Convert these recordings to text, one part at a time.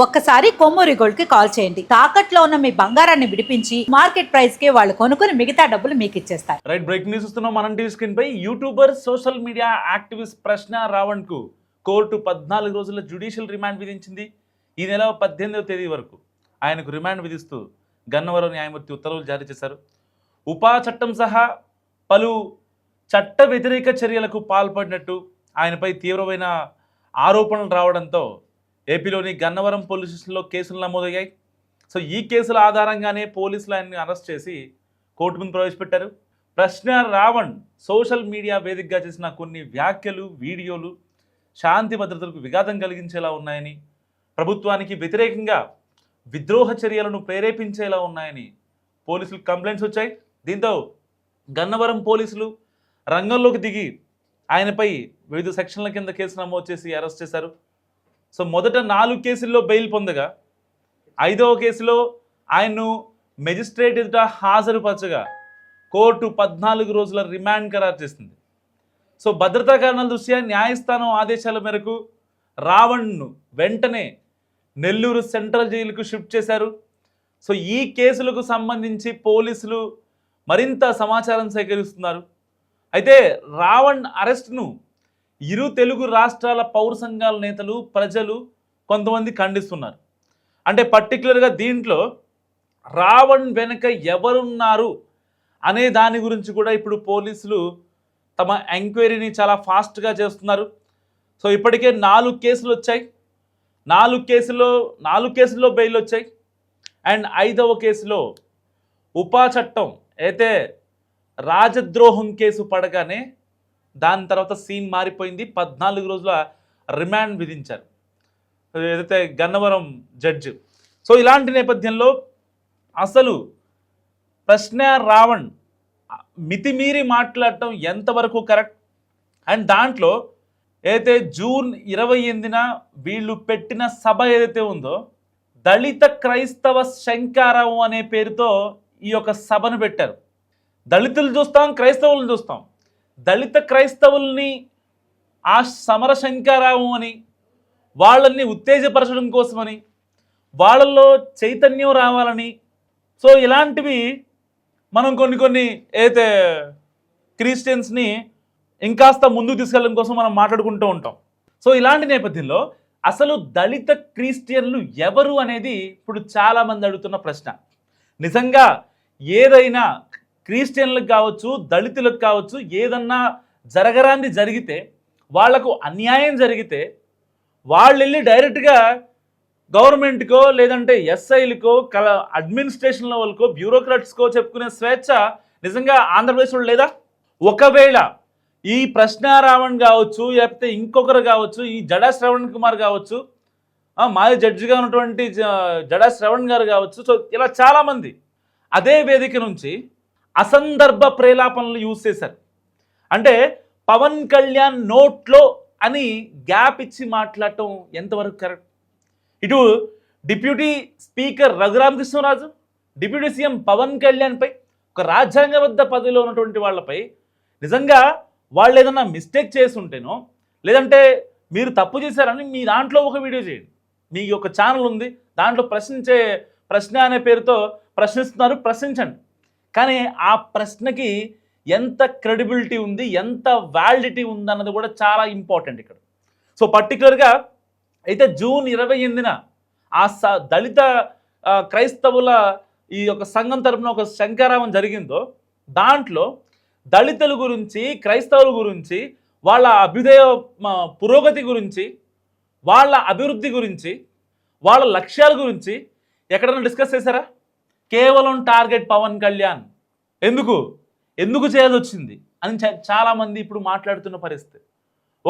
ఒక్కసారి కొమ్మూరి గోల్డ్ కి కాల్ చేయండి. తాకట్లో ఉన్న మీ బంగారాన్ని విడిపించి మార్కెట్ ప్రైస్ కి వాళ్ళు కొనుక్కుని మిగతా డబ్బులు మీకు ఇచ్చేస్తారు. రైట్, బ్రేక్ న్యూస్ ఇస్తున్నాం మనం టీవీ స్క్రీన్ పై. యూట్యూబర్, సోషల్ మీడియా యాక్టివిస్ట్ ప్రశ్న రావణ్ కు కోర్టు 14 రోజుల జ్యుడిషియల్ రిమాండ్ విధించింది. ఈ నెల 18వ తేదీ వరకు ఆయనకు రిమాండ్ విధిస్తూ గన్నవరం న్యాయమూర్తి ఉత్తర్వులు జారీ చేశారు. ఉపా చట్టం సహా పలు చట్ట వ్యతిరేక చర్యలకు పాల్పడినట్టు ఆయనపై తీవ్రమైన ఆరోపణలు రావడంతో ఏపీలోని గన్నవరం పోలీస్ స్టేషన్లో కేసులు నమోదయ్యాయి. సో ఈ కేసుల ఆధారంగానే పోలీసులు ఆయన్ని అరెస్ట్ చేసి కోర్టు ముందు ప్రవేశపెట్టారు. ప్రశ్న రావణ్ సోషల్ మీడియా వేదికగా చేసిన కొన్ని వ్యాఖ్యలు, వీడియోలు శాంతి భద్రతలకు విఘాతం కలిగించేలా ఉన్నాయని, ప్రభుత్వానికి వ్యతిరేకంగా విద్రోహ చర్యలను ప్రేరేపించేలా ఉన్నాయని పోలీసులు కంప్లైంట్స్ వచ్చాయి. దీంతో గన్నవరం పోలీసులు రంగంలోకి దిగి ఆయనపై వివిధ సెక్షన్ల కింద కేసు నమోదు చేసి అరెస్ట్ చేశారు. సో మొదట 4 కేసుల్లో బెయిల్ పొందగా 5వ కేసులో ఆయన్ను మెజిస్ట్రేట్ ఎదుట హాజరుపరచగా కోర్టు 14 రోజుల రిమాండ్ ఖరారు చేసింది. సో భద్రతా కారణాల దృష్ట్యా న్యాయస్థానం ఆదేశాల మేరకు రావణ్ను వెంటనే నెల్లూరు సెంట్రల్ జైలుకు షిఫ్ట్ చేశారు. సో ఈ కేసులకు సంబంధించి పోలీసులు మరింత సమాచారం సేకరిస్తున్నారు. అయితే రావణ్ అరెస్ట్ను ఇరు తెలుగు రాష్ట్రాల పౌర సంఘాల నేతలు, ప్రజలు కొంతమంది ఖండిస్తున్నారు. అంటే పర్టికులర్గా దీంట్లో రావణ్ వెనుక ఎవరున్నారు అనే దాని గురించి కూడా ఇప్పుడు పోలీసులు తమ ఎంక్వైరీని చాలా ఫాస్ట్గా చేస్తున్నారు. సో ఇప్పటికే 4 కేసులు వచ్చాయి. 4 కేసుల్లో బెయిల్ వచ్చాయి. అండ్ 5వ కేసులో ఉపా చట్టం అయితే రాజద్రోహం కేసు పడగానే దాని తర్వాత సీన్ మారిపోయింది. 14 రోజుల రిమాండ్ విధించారు ఏదైతే గన్నవరం జడ్జి. సో ఇలాంటి నేపథ్యంలో అసలు ప్రశ్న రావణ్ మితిమీరి మాట్లాడటం ఎంతవరకు కరెక్ట్, అండ్ దాంట్లో ఏదైతే జూన్ 28న వీళ్ళు పెట్టిన సభ ఏదైతే ఉందో దళిత క్రైస్తవ శంకారావం అనే పేరుతో ఈ యొక్క సభను పెట్టారు. దళితులు చూస్తాం, క్రైస్తవులను చూస్తాం. దళిత క్రైస్తవుల్ని ఆ సమర శంకారావం అని, వాళ్ళని ఉత్తేజపరచడం కోసమని, వాళ్ళల్లో చైతన్యం రావాలని, సో ఇలాంటివి మనం కొన్ని అయితే క్రిస్టియన్స్ని ఇంకాస్త ముందుకు తీసుకెళ్ళడం కోసం మనం మాట్లాడుకుంటూ ఉంటాం. సో ఇలాంటి నేపథ్యంలో అసలు దళిత క్రిస్టియన్లు ఎవరు అనేది ఇప్పుడు చాలామంది అడుగుతున్న ప్రశ్న. నిజంగా ఏదైనా క్రిస్టియన్లకు కావచ్చు, దళితులకు కావచ్చు, ఏదన్నా జరగరాంది జరిగితే, వాళ్లకు అన్యాయం జరిగితే వాళ్ళు వెళ్ళి డైరెక్ట్గా గవర్నమెంట్కో లేదంటే ఎస్ఐలకో అడ్మినిస్ట్రేషన్ లెవెల్కో బ్యూరోక్రాట్స్కో చెప్పుకునే స్వేచ్ఛ నిజంగా ఆంధ్రప్రదేశ్లో లేదా? ఒకవేళ ఈ ప్రశ్న రావణ్ కావచ్చు, లేకపోతే ఇంకొకరు కావచ్చు, ఈ జడా శ్రవణ్ కుమార్ కావచ్చు, మాజీ జడ్జిగా ఉన్నటువంటి జడా శ్రవణ్ గారు కావచ్చు, సో ఇలా చాలామంది అదే వేదిక నుంచి అసందర్భ ప్రేలాపనలు యూజ్ చేశారు. అంటే పవన్ కళ్యాణ్ నోట్లో అని గ్యాప్ ఇచ్చి మాట్లాడటం ఎంతవరకు కరెక్ట్? ఇటు deputy speaker Raghurama Krishna Raju, deputy CM Pawan కళ్యాణ్పై, ఒక రాజ్యాంగబద్ధ పదవిలో ఉన్నటువంటి వాళ్ళపై నిజంగా వాళ్ళు ఏదన్నా మిస్టేక్ చేసి ఉంటేనో, లేదంటే మీరు తప్పు చేశారని మీ దాంట్లో ఒక వీడియో చేయండి. మీ యొక్క ఛానల్ ఉంది, దాంట్లో ప్రశ్న అనే పేరుతో ప్రశ్నిస్తున్నారు, ప్రశ్నించండి. కానీ ఆ ప్రశ్నకి ఎంత క్రెడిబిలిటీ ఉంది, ఎంత వ్యాలిడిటీ ఉంది అన్నది కూడా చాలా ఇంపార్టెంట్ ఇక్కడ. సో పర్టికులర్గా అయితే జూన్ 28న ఆ దళిత క్రైస్తవుల ఈ యొక్క సంఘం తరపున ఒక శంకారావం జరిగిందో, దాంట్లో దళితుల గురించి, క్రైస్తవుల గురించి, వాళ్ళ అభ్యుదయ పురోగతి గురించి, వాళ్ళ అభివృద్ధి గురించి, వాళ్ళ లక్ష్యాల గురించి ఎక్కడైనా డిస్కస్ చేశారా? కేవలం టార్గెట్ పవన్ కళ్యాణ్. ఎందుకు చేయాల్సి వచ్చింది అని చాలామంది ఇప్పుడు మాట్లాడుతున్న పరిస్థితి.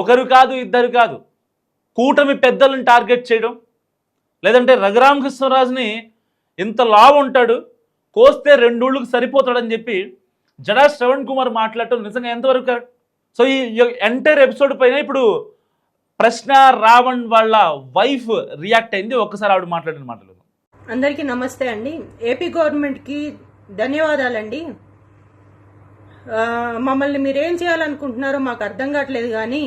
ఒకరు కాదు, ఇద్దరు కాదు, కూటమి పెద్దలను టార్గెట్ చేయడం, లేదంటే రఘురామకృష్ణరాజుని ఇంత లావు ఉంటాడు, కోస్తే 2 ఊళ్ళకు సరిపోతాడని చెప్పి జడా శ్రవణ్ కుమార్ మాట్లాడటం నిజంగా ఎంతవరకు కరెక్ట్? సో ఈ ఎంటైర్ ఎపిసోడ్ పైన ఇప్పుడు ప్రశ్న రావణ్ వాళ్ళ వైఫ్ రియాక్ట్ అయింది. ఒక్కసారి ఆవిడ మాట్లాడిన మాటలు. అందరికీ నమస్తే అండి. ఏపీ గవర్నమెంట్కి ధన్యవాదాలండి. మమ్మల్ని మీరేం చేయాలనుకుంటున్నారో మాకు అర్థం కావట్లేదు. కానీ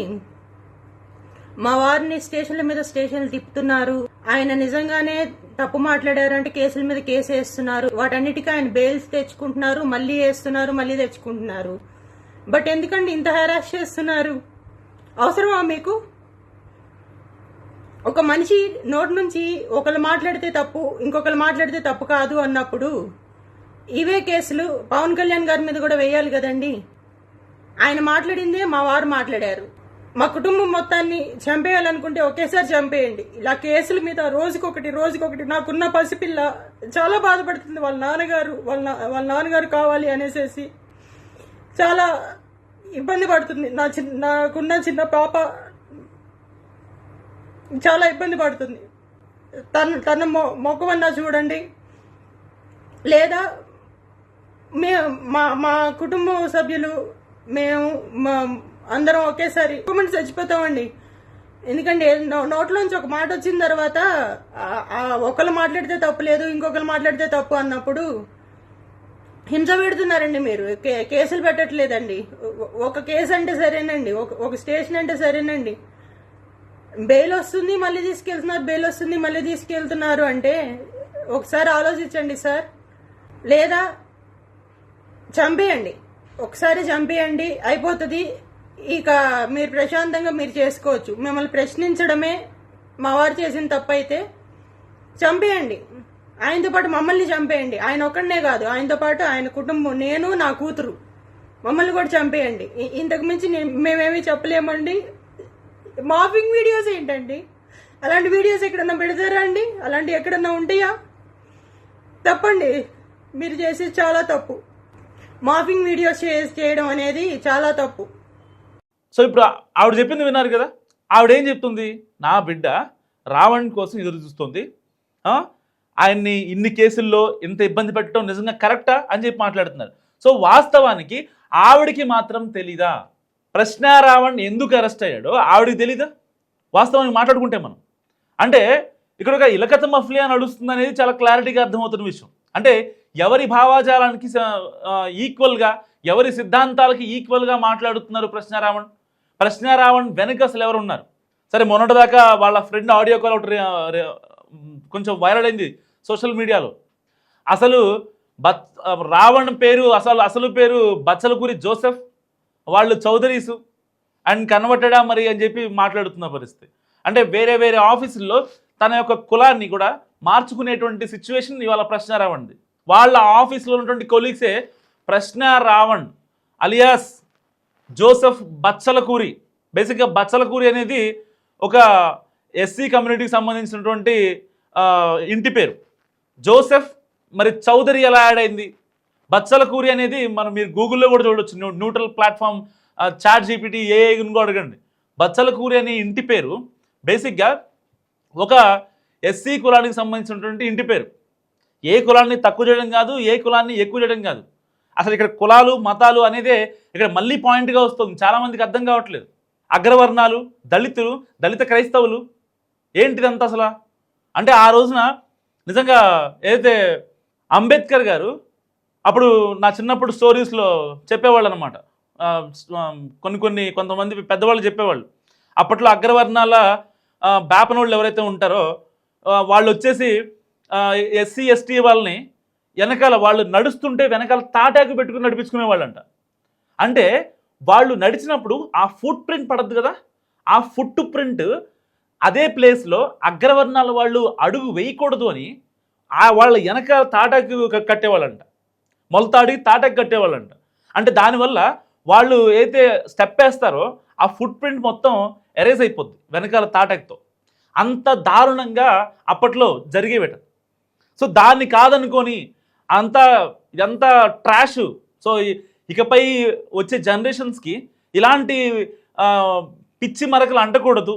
మా వారిని స్టేషన్ల మీద స్టేషన్లు తిప్పుతున్నారు. ఆయన నిజంగానే తప్పు మాట్లాడారంటే కేసుల మీద కేసు వేస్తున్నారు. వాటన్నిటికీ ఆయన బెయిల్స్ తెచ్చుకుంటున్నారు, మళ్ళీ వేస్తున్నారు, మళ్ళీ తెచ్చుకుంటున్నారు. బట్ ఎందుకండి ఇంత హెరాస్ చేస్తున్నారు? అవసరమా మీకు? ఒక మనిషి నోటి నుంచి ఒకళ్ళు మాట్లాడితే తప్పు, ఇంకొకరు మాట్లాడితే తప్పు కాదు అన్నప్పుడు ఇవే కేసులు పవన్ కళ్యాణ్ గారి మీద కూడా వేయాలి కదండి. ఆయన మాట్లాడిందే మా వారు మాట్లాడారు. మా కుటుంబం మొత్తాన్ని చంపేయాలనుకుంటే ఒకేసారి చంపేయండి. ఇలా కేసుల మీద రోజుకొకటి నాకున్న పసిపిల్ల చాలా బాధపడుతుంది. వాళ్ళ నాన్నగారు కావాలి అనేసి చాలా ఇబ్బంది పడుతుంది. నాకున్న చిన్న పాప చాలా ఇబ్బంది పడుతుంది. తన మొక్కవన్నా చూడండి, లేదా మా కుటుంబ సభ్యులు మేము అందరం ఒకేసారి చచ్చిపోతామండి. ఎందుకంటే నోట్లోంచి ఒక మాట వచ్చిన తర్వాత ఒకళ్ళు మాట్లాడితే తప్పు లేదు, ఇంకొకరు మాట్లాడితే తప్పు అన్నప్పుడు హింస పెడుతున్నారండి. మీరు కేసులు పెట్టట్లేదండి. ఒక కేసు అంటే సరేనండి, ఒక స్టేషన్ అంటే సరేనండి, బెయిల్ వస్తుంది మళ్ళీ తీసుకెళ్తున్నారు, బెయిల్ వస్తుంది మళ్ళీ తీసుకెళ్తున్నారు అంటే ఒకసారి ఆలోచించండి సార్. లేదా చంపేయండి, ఒకసారి చంపేయండి, అయిపోతుంది. ఇక మీరు ప్రశాంతంగా మీరు చేసుకోవచ్చు. మిమ్మల్ని ప్రశ్నించడమే మా వారు చేసిన తప్పు అయితే చంపేయండి. ఆయనతో పాటు మమ్మల్ని చంపేయండి. ఆయన ఒక్కడనే కాదు, ఆయనతో పాటు ఆయన కుటుంబం, నేను నా కూతురు, మమ్మల్ని కూడా చంపేయండి. ఇంతకు మించి మేమేమీ చెప్పలేమండి. మాఫింగ్ వీడియోస్ ఏంటండి? అలాంటి వీడియోస్ ఎక్కడన్నా పెడతారా అండి? అలాంటివి ఎక్కడన్నా ఉంటాయా? తప్పండి, మీరు చేసేది చాలా తప్పు. మాఫింగ్ వీడియోస్ చేయడం అనేది చాలా తప్పు. సో ఇప్పుడు ఆవిడ చెప్పింది విన్నారు కదా. ఆవిడ ఏం చెప్తుంది? నా బిడ్డ రావణ్ కోసం ఎదురు చూస్తుంది, ఆయన్ని ఇన్ని కేసుల్లో ఇంత ఇబ్బంది పెట్టడం నిజంగా కరెక్టా అని చెప్పి మాట్లాడుతున్నారు. సో వాస్తవానికి ఆవిడికి మాత్రం తెలీదా ప్రశ్న రావణ్ ఎందుకు అరెస్ట్ అయ్యాడో? ఆవిడికి తెలీదా? వాస్తవానికి మాట్లాడుకుంటే మనం అంటే ఇక్కడ ఒక ఇలకత మఫ్లియా నడుస్తుంది అనేది చాలా క్లారిటీగా అర్థమవుతున్న విషయం. అంటే ఎవరి భావాజాలానికి ఈక్వల్గా, ఎవరి సిద్ధాంతాలకి ఈక్వల్గా మాట్లాడుతున్నారు ప్రశ్న రావణ్ వెనక అసలు ఎవరు ఉన్నారు? సరే, మొన్నటిదాకా వాళ్ళ ఫ్రెండ్ ఆడియో కాల్ ఒకటి కొంచెం వైరల్ అయింది సోషల్ మీడియాలో. అసలు రావణ్ పేరు అసలు పేరు బచ్చలకూరి జోసెఫ్, వాళ్ళు చౌదరీసు అండ్ కన్వర్టెడా మరి అని చెప్పి మాట్లాడుతున్న పరిస్థితి. అంటే వేరే వేరే ఆఫీసుల్లో తన యొక్క కులాన్ని కూడా మార్చుకునేటువంటి సిచ్యువేషన్ ఇవాళ ప్రశ్న రావణ్ది. వాళ్ళ ఆఫీస్లో ఉన్నటువంటి కొలీగ్సే ప్రశ్న రావణ్ అలియాస్ జోసెఫ్ బచ్చలకూరి. బేసిక్గా బచ్చలకూరి అనేది ఒక ఎస్సీ కమ్యూనిటీకి సంబంధించినటువంటి ఇంటి పేరు. జోసెఫ్ మరి చౌదరి ఎలా యాడ్ అయింది? బచ్చలకూరి అనేది మీరు గూగుల్లో కూడా చూడవచ్చు, neutral platform, chat GPT, AI కూడా అడగండి. బచ్చలకూరి అనే ఇంటి పేరు బేసిక్గా ఒక ఎస్సీ కులానికి సంబంధించినటువంటి ఇంటి పేరు. ఏ కులాన్ని తక్కువ చేయడం కాదు, ఏ కులాన్ని ఎక్కువ చేయడం కాదు. అసలు ఇక్కడ కులాలు మతాలు అనేదే ఇక్కడ మళ్ళీ పాయింట్గా వస్తుంది. చాలామందికి అర్థం కావట్లేదు. అగ్రవర్ణాలు, దళితులు, దళిత క్రైస్తవులు ఏంటిదంతా అసలు? అంటే ఆ రోజున నిజంగా ఏదైతే అంబేద్కర్ గారు అప్పుడు నా చిన్నప్పుడు స్టోరీస్లో చెప్పేవాళ్ళు అనమాట. కొంతమంది పెద్దవాళ్ళు చెప్పేవాళ్ళు. అప్పట్లో అగ్రవర్ణాల బేపనోళ్ళు ఎవరైతే ఉంటారో వాళ్ళు వచ్చేసి ఎస్సీ ఎస్టీ వాళ్ళని వెనకాల వాళ్ళు నడుస్తుంటే వెనకాల తాటాకు పెట్టుకుని నడిపించుకునేవాళ్ళంట. అంటే వాళ్ళు నడిచినప్పుడు ఆ ఫుట్ ప్రింట్ పడద్దు కదా, ఆ ఫుట్ ప్రింట్ అదే ప్లేస్లో అగ్రవర్ణాల వాళ్ళు అడుగు వేయకూడదు అని వాళ్ళ వెనకాల తాటాకు కట్టేవాళ్ళంట, మొలతాడి తాటాకు కట్టేవాళ్ళంట. అంటే దానివల్ల వాళ్ళు ఏదైతే స్టెప్ వేస్తారో ఆ ఫుట్ ప్రింట్ మొత్తం ఎరేజ్ అయిపోద్ది వెనకాల తాటాకుతో. అంత దారుణంగా అప్పట్లో జరిగేవేట. సో దాన్ని కాదనుకొని ఇదంతా ట్రాష్. సో ఇకపై వచ్చే జనరేషన్స్కి ఇలాంటి పిచ్చి మరకలు అంటకూడదు,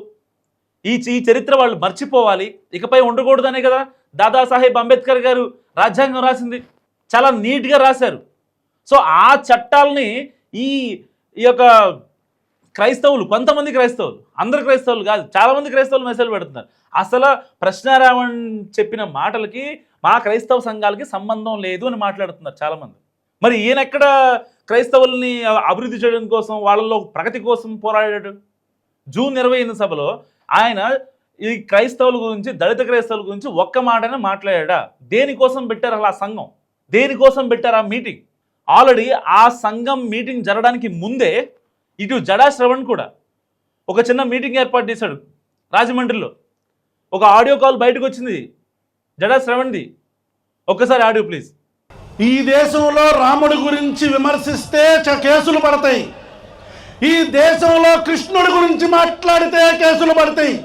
ఈ చరిత్ర వాళ్ళు మర్చిపోవాలి, ఇకపై ఉండకూడదనే కదా దాదాసాహెబ్ అంబేద్కర్ గారు రాజ్యాంగం రాసింది. చాలా నీట్గా రాశారు. సో ఆ చట్టాలని ఈ యొక్క క్రైస్తవులు, కొంతమంది క్రైస్తవులు, అందరు క్రైస్తవులు కాదు, చాలామంది క్రైస్తవులు మెసేజ్ పెడుతున్నారు. అసలు ప్రశ్న రావణ్ చెప్పిన మాటలకి మా క్రైస్తవ సంఘాలకి సంబంధం లేదు అని మాట్లాడుతున్నారు చాలామంది. మరి ఈయనెక్కడ క్రైస్తవుల్ని అభివృద్ధి చేయడం కోసం, వాళ్ళలో ప్రగతి కోసం పోరాడాడు? జూన్ 28 సభలో ఆయన ఈ క్రైస్తవుల గురించి, దళిత క్రైస్తవుల గురించి ఒక్క మాటనే మాట్లాడా? దేనికోసం పెట్టారు అలా సంఘం? దేనికోసం పెట్టారు ఆ మీటింగ్? ఆల్రెడీ ఆ సంఘం మీటింగ్ జరగడానికి ముందే ఇటు జడా శ్రవణ్ కూడా ఒక చిన్న మీటింగ్ ఏర్పాటు చేశాడు రాజమండ్రిలో. ఒక ఆడియో కాల్ బయటకు వచ్చింది జడా శ్రవణ్ది. ఒక్కసారి ఆడియో ప్లీజ్. ఈ దేశంలో రాముడి గురించి విమర్శిస్తే కేసులు పడతాయి. ఈ దేశంలో కృష్ణుడి గురించి మాట్లాడితే కేసులు పడతాయి.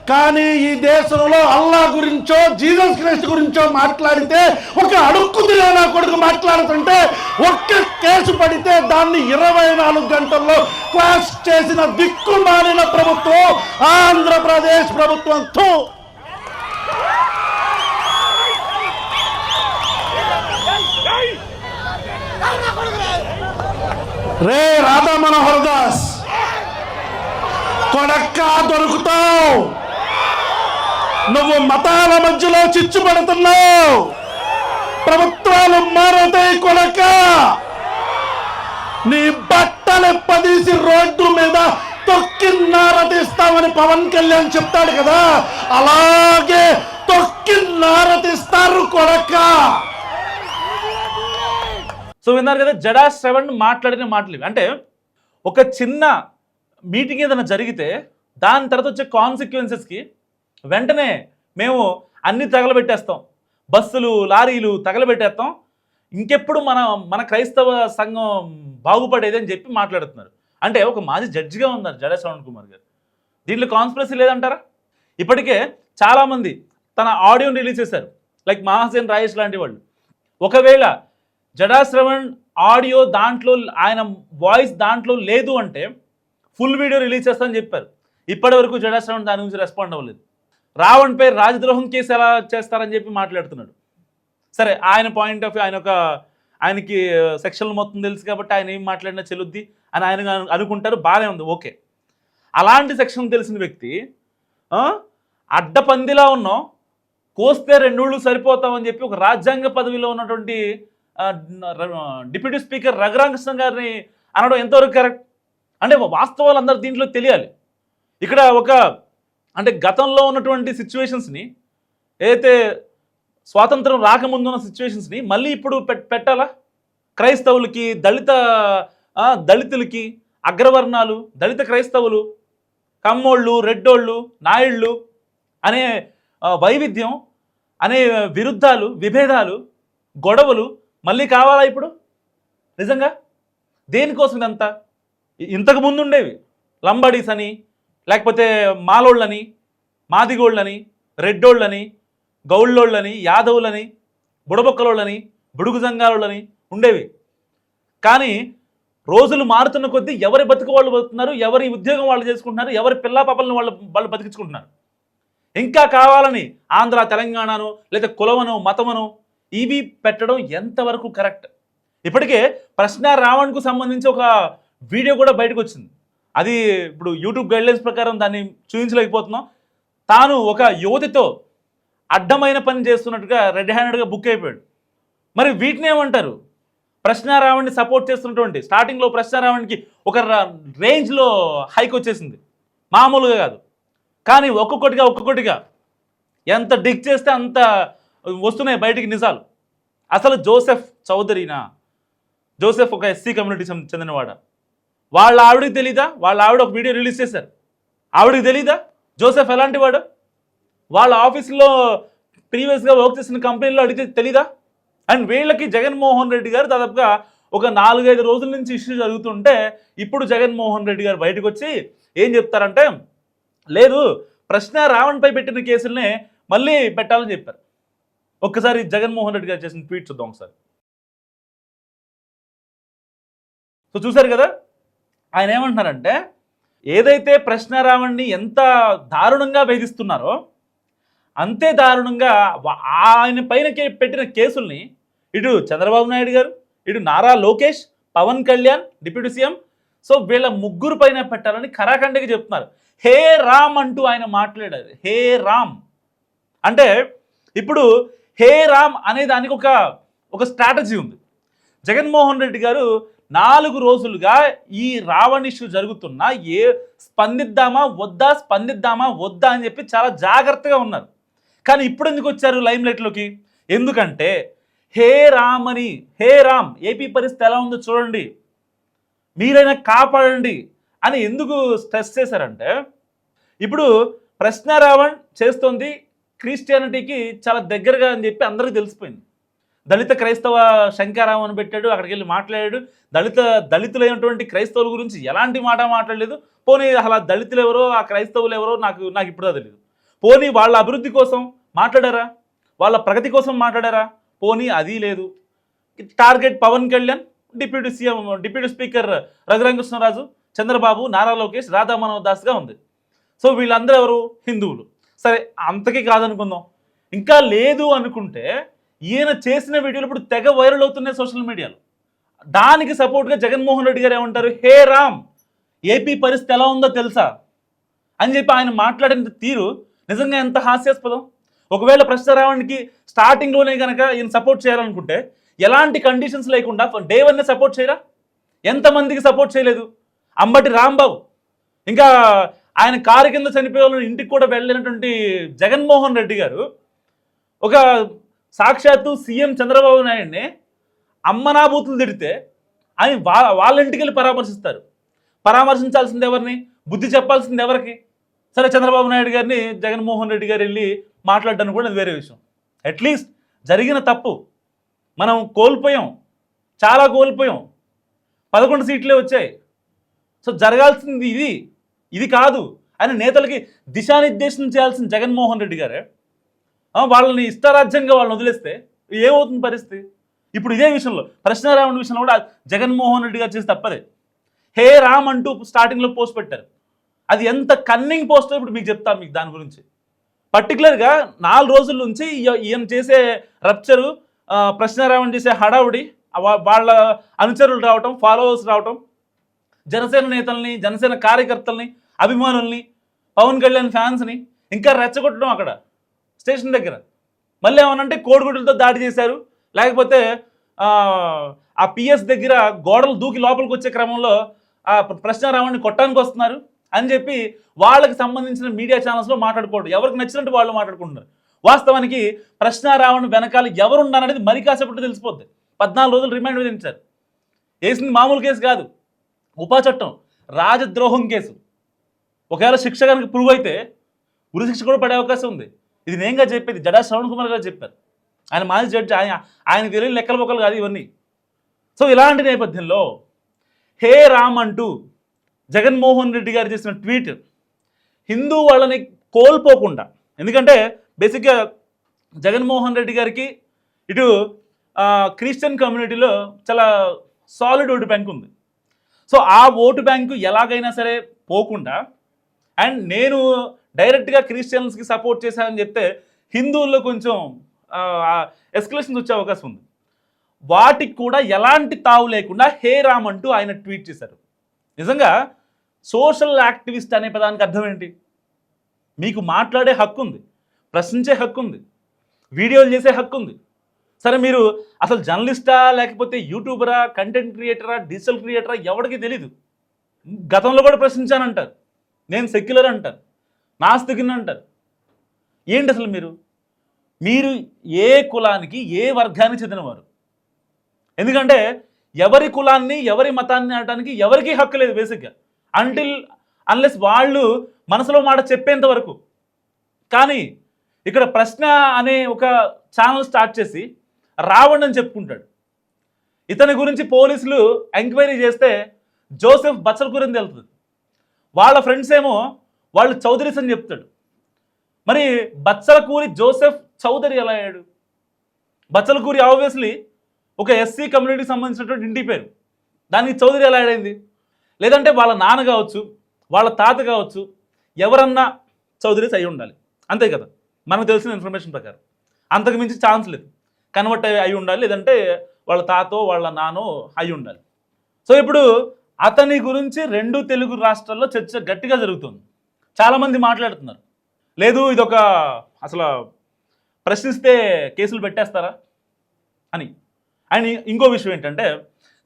కానీ ఈ దేశంలో అల్లా గురించో జీసస్ క్రైస్ట్ గురించో మాట్లాడితే, ఒక అడుక్కు తినే కొడుకు మాట్లాడుతుంటే ఒక్క కేసు పడితే దాన్ని 24 గంటల్లో క్లాష్ చేసిన దిక్కుమాలిన ప్రభుత్వం ఆంధ్రప్రదేశ్ ప్రభుత్వంతో. రే రాధా మనోహర్ దాస్ కొడక్క దొరుకుతావు. నువ్వు మతాల మధ్యలో చిచ్చు పడుతున్నావు. ప్రభుత్వాలు మారతాయి కొడక. నీ బట్టలు పదీసి రోడ్డు మీద తొక్కి నారతీస్తామని పవన్ కళ్యాణ్ చెప్తాడు కదా, అలాగే తొక్కి నారతీస్తారు కొడక. సో విన్నారు కదా జడా శ్రవణ్ మాట్లాడిన మాటలు. అంటే ఒక చిన్న మీటింగ్ ఏదైనా జరిగితే దాని తర్వాత వచ్చే కాన్సిక్వెన్సెస్కి వెంటనే మేము అన్ని తగలబెట్టేస్తాం, బస్సులు లారీలు తగలబెట్టేస్తాం, ఇంకెప్పుడు మన క్రైస్తవ సంఘం బాగుపడేదని చెప్పి మాట్లాడుతున్నారు. అంటే ఒక మాజీ జడ్జిగా ఉన్నారు జడా శ్రవణ్ కుమార్ గారు. దీంట్లో కాన్స్పిరసీ లేదంటారా? ఇప్పటికే చాలామంది తన ఆడియోని రిలీజ్ చేశారు, లైక్ మహాసేన్ రాయేష్ లాంటి వాళ్ళు. ఒకవేళ జడా శ్రవణ్ ఆడియో దాంట్లో, ఆయన వాయిస్ దాంట్లో లేదు అంటే ఫుల్ వీడియో రిలీజ్ చేస్తామని చెప్పారు. ఇప్పటి వరకు జడా శ్రవణ్ దాని గురించి రెస్పాండ్ అవ్వలేదు. రావణ్పై రాజద్రోహం కేసు ఎలా చేస్తారని చెప్పి మాట్లాడుతున్నాడు. సరే, ఆయన పాయింట్ ఆఫ్ వ్యూ, ఆయనకి సెక్షన్లు మొత్తం తెలుసు కాబట్టి ఆయన ఏం మాట్లాడినా చెల్లుద్ది అని ఆయన అనుకుంటారు. బాగానే ఉంది, ఓకే. అలాంటి సెక్షన్ తెలిసిన వ్యక్తి అడ్డపందిలా ఉన్నాం, కోస్తే 2 ఊళ్ళు సరిపోతామని చెప్పి ఒక రాజ్యాంగ పదవిలో ఉన్నటువంటి డిప్యూటీ స్పీకర్ రఘురామకృష్ణ గారిని అనడం ఎంతవరకు కరెక్ట్? అంటే వాస్తవాలు అందరు దీంట్లో తెలియాలి. ఇక్కడ అంటే గతంలో ఉన్నటువంటి సిచ్యువేషన్స్ని, ఏదైతే స్వాతంత్రం రాకముందు ఉన్న సిచ్యువేషన్స్ని మళ్ళీ ఇప్పుడు పెట్టాలా? క్రైస్తవులకి, దళితులకి, అగ్రవర్ణాలు, దళిత క్రైస్తవులు, కమ్మోళ్ళు, రెడ్డోళ్ళు, నాయుళ్ళు అనే వైవిధ్యం, అనే విరుద్ధాలు, విభేదాలు, గొడవలు మళ్ళీ కావాలా ఇప్పుడు? నిజంగా దేనికోసం ఇదంతా? ఇంతకు ముందు ఉండేవి లంబాడీస్ అని, లేకపోతే మాలోళ్ళని, మాదిగోళ్ళని, రెడ్డోళ్ళని, గౌళ్ళోళ్ళని, యాదవులని, బుడబొక్కలోళ్ళని, బుడుగు సంఘాలని ఉండేవి. కానీ రోజులు మారుతున్న కొద్దీ ఎవరి బతుకు వాళ్ళు బతుకుతున్నారు, ఎవరి ఉద్యోగం వాళ్ళు చేసుకుంటున్నారు, ఎవరి పిల్లా పాపలను వాళ్ళు బతికించుకుంటున్నారు. ఇంకా కావాలని ఆంధ్ర, తెలంగాణను, లేదా కులమను, మతమను ఇవి పెట్టడం ఎంతవరకు కరెక్ట్? ఇప్పటికే ప్రశ్న రావణ్కు సంబంధించి ఒక వీడియో కూడా బయటకు వచ్చింది. అది ఇప్పుడు యూట్యూబ్ గైడ్లైన్స్ ప్రకారం దాన్ని చూపించలేకపోతున్నాం. తాను ఒక యువతితో అడ్డమైన పని చేస్తున్నట్టుగా రెడ్ హ్యాండెడ్గా బుక్ అయిపోయాడు. మరి వీటిని ఏమంటారు? ప్రశ్న రావణ్ని సపోర్ట్ చేస్తున్నటువంటి, స్టార్టింగ్లో ప్రశ్న రావణ్కి ఒక రేంజ్లో హైక్ వచ్చేసింది, మామూలుగా కాదు. కానీ ఒక్కొక్కటిగా ఎంత డిగ్ చేస్తే అంత వస్తున్నాయి బయటికి నిజాలు. అసలు జోసెఫ్ చౌదరినా? జోసెఫ్ ఒక ఎస్సీ కమ్యూనిటీ చెందినవాడ. వాళ్ళ ఆవిడకి తెలీదా? వాళ్ళ ఆవిడ ఒక వీడియో రిలీజ్ చేశారు, ఆవిడకి తెలీదా జోసెఫ్ ఎలాంటి వాడు? వాళ్ళ ఆఫీసులో ప్రీవియస్గా వర్క్ చేసిన కంపెనీలో అడిగితే తెలీదా? అండ్ వీళ్ళకి జగన్మోహన్ రెడ్డి గారు దాదాపుగా ఒక 4-5 రోజుల నుంచి ఇష్యూ జరుగుతుంటే ఇప్పుడు జగన్మోహన్ రెడ్డి గారు బయటకు వచ్చి ఏం చెప్తారంటే, లేదు ప్రశ్న రావణ్పై పెట్టిన కేసులనే మళ్ళీ పెట్టాలని చెప్పారు. ఒక్కసారి జగన్మోహన్ రెడ్డి గారు చేసిన ట్వీట్ చూద్దాం ఒకసారి. సో చూసారు కదా, ఆయన ఏమంటున్నారంటే, ఏదైతే ప్రశ్న రావణ్ని ఎంత దారుణంగా వేధిస్తున్నారో అంతే దారుణంగా ఆయన పైన పెట్టిన కేసుల్ని ఇటు చంద్రబాబు నాయుడు గారు, ఇటు Nara Lokesh, Pawan Kalyan deputy CM, so వీళ్ళ ముగ్గురు పైన పెట్టాలని ఖరాఖండిగా చెప్తున్నారు. హే రామ్ అంటూ ఆయన మాట్లాడారు. హే రామ్ అంటే ఇప్పుడు హే రామ్ అనే దానికి ఒక స్ట్రాటజీ ఉంది. జగన్మోహన్ రెడ్డి గారు 4 రోజులుగా ఈ రావణ్ ఇష్యూ జరుగుతున్నా స్పందిద్దామా వద్దా అని చెప్పి చాలా జాగ్రత్తగా ఉన్నారు. కానీ ఇప్పుడు ఎందుకు వచ్చారు లైమ్ లైట్లోకి? ఎందుకంటే హే రామ్ ఏపీ పరిస్థితి ఎలా ఉందో చూడండి, మీరైనా కాపాడండి అని ఎందుకు స్ట్రెస్ చేశారంటే, ఇప్పుడు ప్రశ్న రావణ్ చేస్తోంది క్రిస్టియానిటీకి చాలా దగ్గరగా అని చెప్పి అందరికీ తెలిసిపోయింది. దళిత క్రైస్తవ శంకారావు అని పెట్టాడు, అక్కడికి వెళ్ళి మాట్లాడాడు. దళితులైనటువంటి క్రైస్తవుల గురించి ఎలాంటి మాట మాట్లాడలేదు. పోనీ అలా దళితులు ఎవరో ఆ క్రైస్తవులు ఎవరో నాకు ఇప్పుడు తెలియదు. పోనీ వాళ్ళ అభివృద్ధి కోసం మాట్లాడారా, వాళ్ళ ప్రగతి కోసం మాట్లాడారా? పోనీ అది లేదు. Target Pawan Kalyan, deputy speaker Raghurama Krishna Raju, Chandrababu, Nara Lokesh, Radha Manohar దాస్గా ఉంది. సో వీళ్ళందరూ ఎవరు? హిందువులు. సరే అంతకీ కాదనుకుందాం. ఇంకా లేదు అనుకుంటే ఈయన చేసిన వీడియోలు ఇప్పుడు తెగ వైరల్ అవుతున్నాయి సోషల్ మీడియాలో. దానికి సపోర్ట్గా జగన్మోహన్ రెడ్డి గారు ఏమంటారు? హే రామ్ ఏపీ పరిస్థితి ఎలా ఉందో తెలుసా అని చెప్పి ఆయన మాట్లాడిన తీరు నిజంగా ఎంత హాస్యాస్పదం. ఒకవేళ ప్రశ్న రావడానికి స్టార్టింగ్లోనే కనుక ఈయన సపోర్ట్ చేయాలనుకుంటే ఎలాంటి కండిషన్స్ లేకుండా డే 1 సపోర్ట్ చేయరా? ఎంతమందికి సపోర్ట్ చేయలేదు? అంబటి రాంబాబు, ఇంకా ఆయన కారు కింద చనిపోయే వాళ్ళని ఇంటికి కూడా వెళ్ళినటువంటి జగన్మోహన్ రెడ్డి గారు ఒక సాక్షాత్తు సీఎం చంద్రబాబు నాయుడిని అమ్మనాబూతులు తిడితే ఆయన వాళ్ళ ఇంటికి వెళ్ళి పరామర్శిస్తారు. పరామర్శించాల్సింది ఎవరిని? బుద్ధి చెప్పాల్సింది ఎవరికి? సరే చంద్రబాబు నాయుడు గారిని జగన్మోహన్ రెడ్డి గారు వెళ్ళి మాట్లాడడానికి కూడా అది వేరే విషయం. అట్లీస్ట్ జరిగిన తప్పు మనం కోల్పోయాం, చాలా కోల్పోయాం. 11 సీట్లే వచ్చాయి. సో జరగాల్సింది ఇది కాదు అని నేతలకి దిశానిర్దేశం చేయాల్సిన జగన్మోహన్ రెడ్డి గారే వాళ్ళని ఇష్టారాజ్యంగా వాళ్ళని వదిలేస్తే ఏమవుతుంది పరిస్థితి? ఇప్పుడు ఇదే విషయంలో ప్రశ్న రావణ విషయంలో కూడా జగన్మోహన్ రెడ్డి గారు చేసి తప్పదే. హే రామ్ అంటూ స్టార్టింగ్లో పోస్ట్ పెట్టారు. అది ఎంత కన్నింగ్ పోస్టో ఇప్పుడు మీకు చెప్తాను. మీకు దాని గురించి పర్టికులర్గా 4 రోజుల నుంచి ఈయన చేసే రప్చరు, ప్రశ్న రావణ చేసే హడావుడి, వాళ్ళ అనుచరులు రావటం, ఫాలోవర్స్ రావటం, జనసేన నేతల్ని, జనసేన కార్యకర్తల్ని, అభిమానుల్ని, పవన్ కళ్యాణ్ ఫ్యాన్స్ని ఇంకా రెచ్చగొట్టడం అక్కడ స్టేషన్ దగ్గర. మళ్ళీ ఏమనంటే కోడిగుడ్లతో దాడి చేశారు, లేకపోతే ఆ పిఎస్ దగ్గర గోడలు దూకి లోపలికి వచ్చే క్రమంలో ఆ ప్రశ్న రావణ్ని కొట్టడానికి వస్తున్నారు అని చెప్పి వాళ్ళకి సంబంధించిన మీడియా ఛానల్స్లో మాట్లాడుకోవడం, ఎవరికి నచ్చినట్టు వాళ్ళు మాట్లాడుకుంటున్నారు. వాస్తవానికి ప్రశ్న రావణ్ వెనకాల ఎవరున్నారనేది మరి కాసేపట్లో తెలిసిపోద్ది. 14 రోజులు రిమాండ్ విధించారు. వేసింది మామూలు కేసు కాదు, ఉపా చట్టం, రాజద్రోహం కేసు. ఒకవేళ శిక్ష కనుక ప్రూవ్ అయితే ఉరి శిక్ష కూడా పడే అవకాశం ఉంది. ఇది నేనుగా చెప్పేది, జడా శ్రవణ్ కుమార్ గారు చెప్పారు. ఆయన మాజీ జడ్జి, ఆయన తెలియని లెక్కల బొక్కలు కాదు ఇవన్నీ. సో ఇలాంటి నేపథ్యంలో హే రామ్ అంటూ జగన్మోహన్ రెడ్డి గారు చేసిన ట్వీట్ హిందూ వాళ్ళని కోల్పోకుండా, ఎందుకంటే బేసిక్గా జగన్మోహన్ రెడ్డి గారికి ఇటు క్రిస్టియన్ కమ్యూనిటీలో చాలా సాలిడ్ ఓటు బ్యాంక్ ఉంది. సో ఆ ఓటు బ్యాంకు ఎలాగైనా సరే పోకుండా, అండ్ నేను డైరెక్ట్గా క్రిస్టియన్స్కి సపోర్ట్ చేశానని చెప్తే హిందువుల్లో కొంచెం ఎస్కలేషన్స్ వచ్చే అవకాశం ఉంది. వాటికి కూడా ఎలాంటి తావు లేకుండా హే రామ్ అంటూ ఆయన ట్వీట్ చేశారు. నిజంగా సోషల్ యాక్టివిస్ట్ అనే పదానికి అర్థం ఏంటి? మీకు మాట్లాడే హక్కు ఉంది, ప్రశ్నించే హక్కు ఉంది, వీడియోలు చేసే హక్కు ఉంది. సరే మీరు అసలు జర్నలిస్టా, లేకపోతే యూట్యూబరా, కంటెంట్ క్రియేటరా, డిజిటల్ క్రియేటరా ఎవరికి తెలీదు. గతంలో కూడా ప్రశ్నించానంటారు, నేను సెక్యులర్ అంటారు, నాస్తికుని అంటారు. ఏంటి అసలు మీరు ఏ కులానికి, ఏ వర్గానికి చెందినవారు? ఎందుకంటే ఎవరి కులాన్ని, ఎవరి మతాన్ని అనడానికి ఎవరికీ హక్కు లేదు బేసిక్గా, అన్లెస్ వాళ్ళు మనసులో మాట చెప్పేంత వరకు. కానీ ఇక్కడ ప్రశ్న అనే ఒక ఛానల్ స్టార్ట్ చేసి రావణ్ అని చెప్పుకుంటాడు. ఇతని గురించి పోలీసులు ఎంక్వైరీ చేస్తే జోసెఫ్ బచ్చలకూరి అని తెలుస్తుంది. వాళ్ళ ఫ్రెండ్స్ ఏమో వాళ్ళు చౌదరీస్ అని చెప్తాడు. మరి బచ్చలకూరి జోసెఫ్ చౌదరి ఎలా అయ్యాడు? బచ్చలకూరి ఆబ్వియస్లీ ఒక ఎస్సీ కమ్యూనిటీకి సంబంధించినటువంటి ఇంటి పేరు, దానికి చౌదరి ఎలా అయింది? లేదంటే వాళ్ళ నాన్న కావచ్చు, వాళ్ళ తాత కావచ్చు, ఎవరన్నా చౌదరీస్ అయి ఉండాలి, అంతే కదా మనకు తెలిసిన ఇన్ఫర్మేషన్ ప్రకారం. అంతకు మించి ఛాన్స్ లేదు. కన్వర్ట్ అయి ఉండాలి, లేదంటే వాళ్ళ తాతో వాళ్ళ నానో అయి ఉండాలి. సో ఇప్పుడు అతని గురించి 2 తెలుగు రాష్ట్రాల్లో చర్చ గట్టిగా జరుగుతుంది. చాలామంది మాట్లాడుతున్నారు, లేదు ఇదొక అసలు ప్రశ్నిస్తే కేసులు పెట్టేస్తారా అని. అండ్ ఇంకో విషయం ఏంటంటే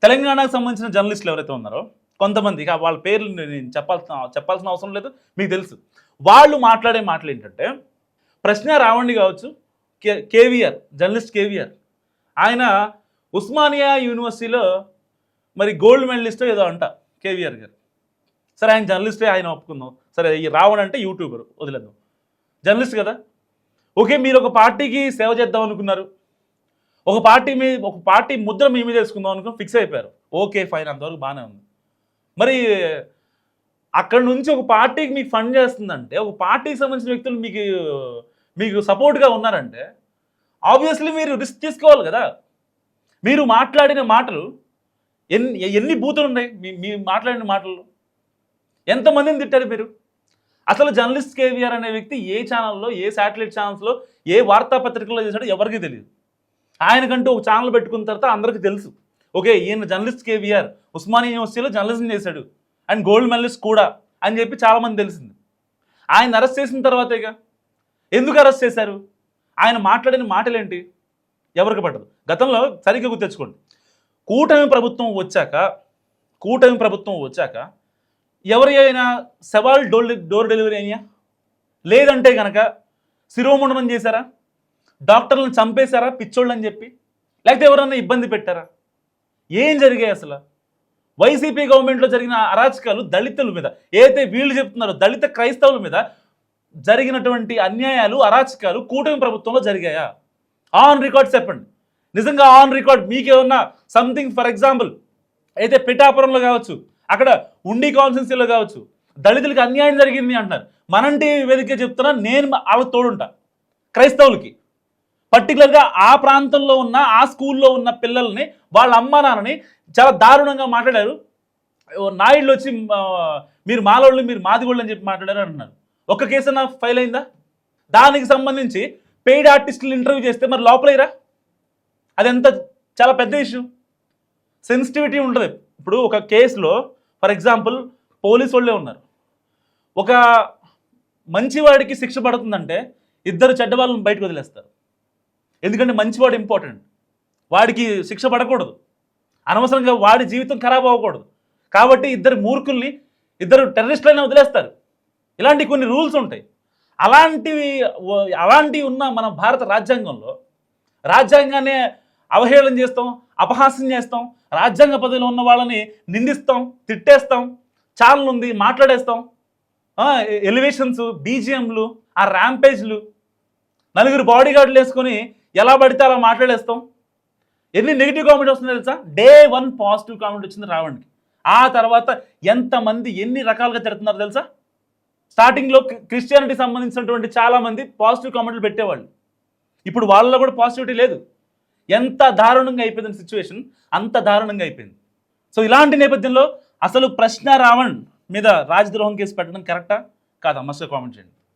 తెలంగాణకు సంబంధించిన జర్నలిస్టులు ఎవరైతే ఉన్నారో కొంతమంది, ఇక వాళ్ళ పేర్లు నేను చెప్పాల్సిన అవసరం లేదు, మీకు తెలుసు. వాళ్ళు మాట్లాడే మాటలు ఏంటంటే, ప్రశ్న రావండి కావచ్చు, కేవీఆర్ జర్నలిస్ట్ కేవీఆర్, ఆయన ఉస్మానియా యూనివర్సిటీలో మరి గోల్డ్ మెడలిస్ట్ ఏదో అంట కేవీఆర్ గారు. సరే ఆయన జర్నలిస్టే, ఆయన ఒప్పుకుందాం. సరే ఈ రావణ్ అంటే యూట్యూబర్, వదిలేద్దాం, జర్నలిస్ట్ కదా. ఓకే, మీరు ఒక పార్టీకి సేవ చేద్దాం అనుకున్నారు, ఒక పార్టీ ముద్ర మీ మీద వేసుకుందాం అనుకుని ఫిక్స్ అయిపోయారు. ఓకే ఫైన్, అంతవరకు బాగానే ఉంది. మరి అక్కడ నుంచి ఒక పార్టీకి మీకు ఫండ్ చేస్తుందంటే, ఒక పార్టీకి సంబంధించిన వ్యక్తులు మీకు సపోర్ట్గా ఉన్నారంటే ఆబ్వియస్లీ మీరు రిస్క్ తీసుకోవాలి కదా. మీరు మాట్లాడిన మాటలు ఎన్ని బూతులు ఉన్నాయి మీ మాట్లాడిన మాటలు, ఎంతమందిని తిట్టారు మీరు? అసలు జర్నలిస్ట్ కేవీఆర్ అనే వ్యక్తి ఏ ఛానల్లో, ఏ శాటిలైట్ ఛానల్స్లో, ఏ వార్తాపత్రికల్లో చేశాడో ఎవరికి తెలియదు. ఆయనకంటూ ఒక ఛానల్ పెట్టుకున్న తర్వాత అందరికీ తెలుసు, ఓకే ఈయన జర్నలిస్ట్ కేవీఆర్ ఉస్మానియా యూనివర్సిటీలో జర్నలిజం చేశాడు అండ్ గోల్డ్ మెడలిస్ట్ కూడా అని చెప్పి చాలామంది తెలిసింది. ఆయన అరెస్ట్ చేసిన తర్వాతేగా. ఎందుకు అరెస్ట్ చేశారు? ఆయన మాట్లాడిన మాటలేంటి ఎవరికి పట్టదు. గతంలో సరిగ్గా గుర్తెచ్చుకోండి, కూటమి ప్రభుత్వం వచ్చాక ఎవరి అయినా సవాల్ డోర్ డెలివరీ అయినా, లేదంటే కనుక శిరోముండనం చేశారా, డాక్టర్లను చంపేశారా పిచ్చోళ్ళు అని చెప్పి, లేకపోతే ఎవరన్నా ఇబ్బంది పెట్టారా? ఏం జరిగాయి అసలు? వైసీపీ గవర్నమెంట్లో జరిగిన అరాచకాలు దళితుల మీద, ఏదైతే వీళ్ళు చెప్తున్నారో దళిత క్రైస్తవుల మీద జరిగినటువంటి అన్యాయాలు, అరాచకాలు కూటమి ప్రభుత్వంలో జరిగాయా? ఆన్ రికార్డ్ చెప్పండి. నిజంగా ఆన్ రికార్డ్ మీకేమన్నా సంథింగ్, ఫర్ ఎగ్జాంపుల్ అయితే పిఠాపురంలో కావచ్చు, అక్కడ ఉండి కాన్స్టిట్యున్సీలో కావచ్చు, దళితులకి అన్యాయం జరిగింది అంటున్నారు. మనంటి వేదిక చెప్తున్నా, నేను వాళ్ళకి తోడుంటా. క్రైస్తవులకి పర్టికులర్గా ఆ ప్రాంతంలో ఉన్న, ఆ స్కూల్లో ఉన్న పిల్లల్ని, వాళ్ళ అమ్మ నాన్నని చాలా దారుణంగా మాట్లాడారు. నాయుళ్ళు వచ్చి మీరు మాలోళ్ళు, మీరు మాదిగోళ్ళు అని చెప్పి మాట్లాడారు అంటున్నారు. ఒక కేసు నా ఫైల్ అయిందా? దానికి సంబంధించి పెయిడ్ ఆర్టిస్టులు ఇంటర్వ్యూ చేస్తే మరి లోపలేరా? అది ఎంత చాలా పెద్ద ఇష్యూ, సెన్సిటివిటీ ఉంటుంది. ఇప్పుడు ఒక కేసులో ఫర్ ఎగ్జాంపుల్ పోలీసు వాళ్ళే ఉన్నారు, ఒక మంచివాడికి శిక్ష పడుతుందంటే ఇద్దరు చెడ్డవాళ్ళని బయటకు వదిలేస్తారు. ఎందుకంటే మంచివాడు ఇంపార్టెంట్, వాడికి శిక్ష పడకూడదు, అనవసరంగా వాడి జీవితం ఖరాబ్ అవ్వకూడదు. కాబట్టి ఇద్దరు మూర్ఖుల్ని, ఇద్దరు టెర్రరిస్టులైనా వదిలేస్తారు. ఇలాంటి కొన్ని రూల్స్ ఉంటాయి. అలాంటివి ఉన్న మన భారత రాజ్యాంగంలో రాజ్యాంగాన్ని అవహేళన చేస్తాం, అపహాస్యం చేస్తాం, రాజ్యాంగ పదవిలో ఉన్న వాళ్ళని నిందిస్తాం, తిట్టేస్తాం, ఛానల్ ఉంది మాట్లాడేస్తాం, ఎలివేషన్స్, బీజిఎంలు, ఆ ర్యాంపేజ్లు, నలుగురు బాడీ గార్డులు వేసుకొని ఎలా పడితే అలా మాట్లాడేస్తాం. ఎన్ని నెగిటివ్ కామెంట్ వస్తుందో తెలుసా? డే 1 పాజిటివ్ కామెంట్ వచ్చింది రావణ్కి. ఆ తర్వాత ఎంతమంది ఎన్ని రకాలుగా తిడుతున్నారు తెలుసా? స్టార్టింగ్లో క్రిస్టియానిటీ సంబంధించినటువంటి చాలామంది పాజిటివ్ కామెంట్లు పెట్టేవాళ్ళు, ఇప్పుడు వాళ్ళలో కూడా పాజిటివిటీ లేదు. ఎంత దారుణంగా అయిపోయింది సిచ్యువేషన్, అంత దారుణంగా అయిపోయింది. సో ఇలాంటి నేపథ్యంలో అసలు ప్రశ్న రావణ్ మీద రాజద్రోహం కేసు పెట్టడం కరెక్టా కాదా? మస్ట్ కామెంట్ చేయండి.